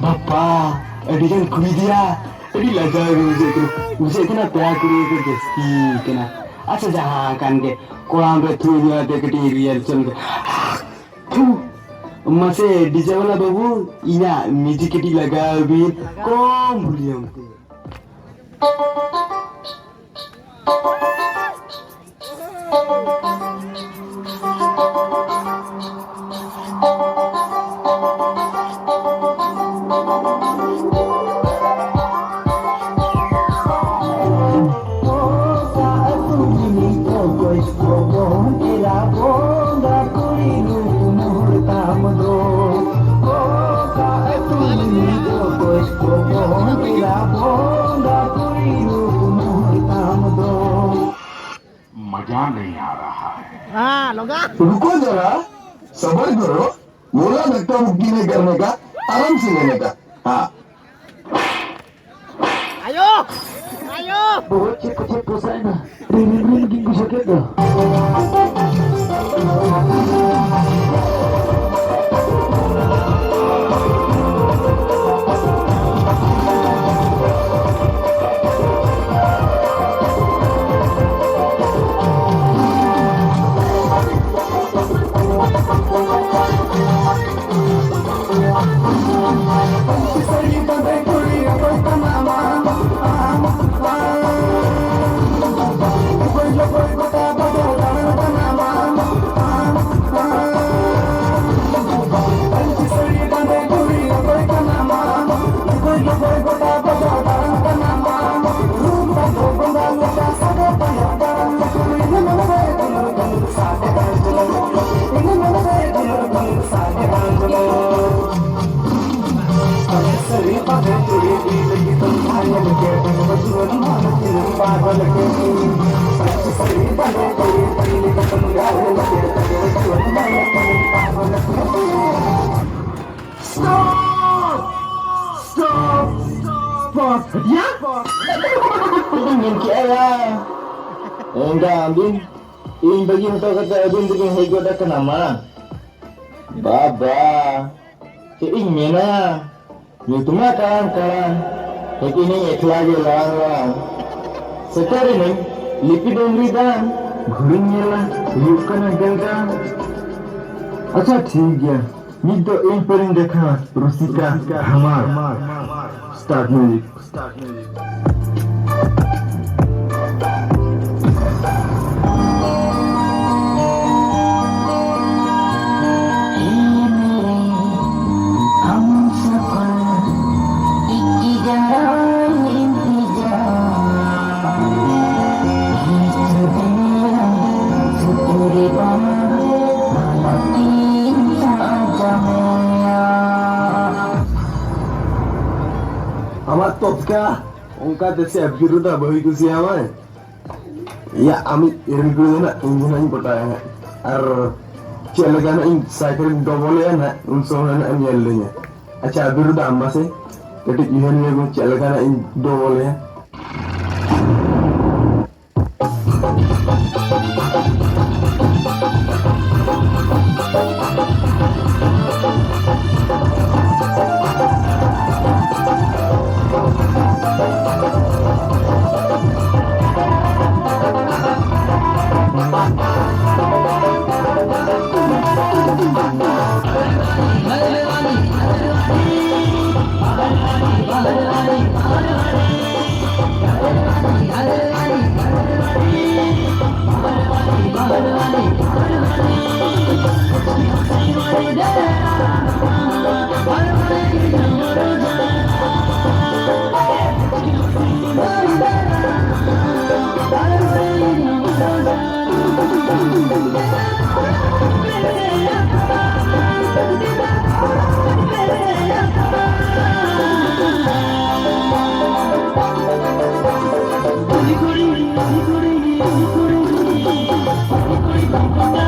Bapak, kan kuih dia. Lagay usia kena pihak kuih itu gesti kena. Asa jahat kan ke kolam betul dia dek di real cun. Masih di jalan babu, iya music di lagay kom beliau. मजा नहीं आ रहा है। हाँ लोगा रुको जरा, सबर करो। बोला धक्का मुक्की नहीं करने का, आराम से लेने का। हाँ ayo ayo Bawa cepat sana. Ring ginggu sakit dah. Ya? Ingin kaya. Enggak ambing. Ingin bagi untuk kata abin dengan hego dah kenama. Baba. Ingin na. Itu mah kawan. Ini ekla lang. Sekarang ini lipi dongri dan घुरिंगे ला yucca ना गलगा अच्छा ठीक है मी तो in per in देखा रुसिका हमार start music আমার তৎকা অঙ্কা দেশে বিরোধা বই খুশি আমায় ইয়া আমি এরকম করে না ইঞ্জিনিয়ারিং পড়ায় আর চলে গেল ইন সাইকেল ডবল না উন সময় না আমি এললে আচ্ছা বিরোধা আম্মাসে এটি ইহান নিয়ে চলে গেল in double Guri guri guri guri guri guri guri guri guri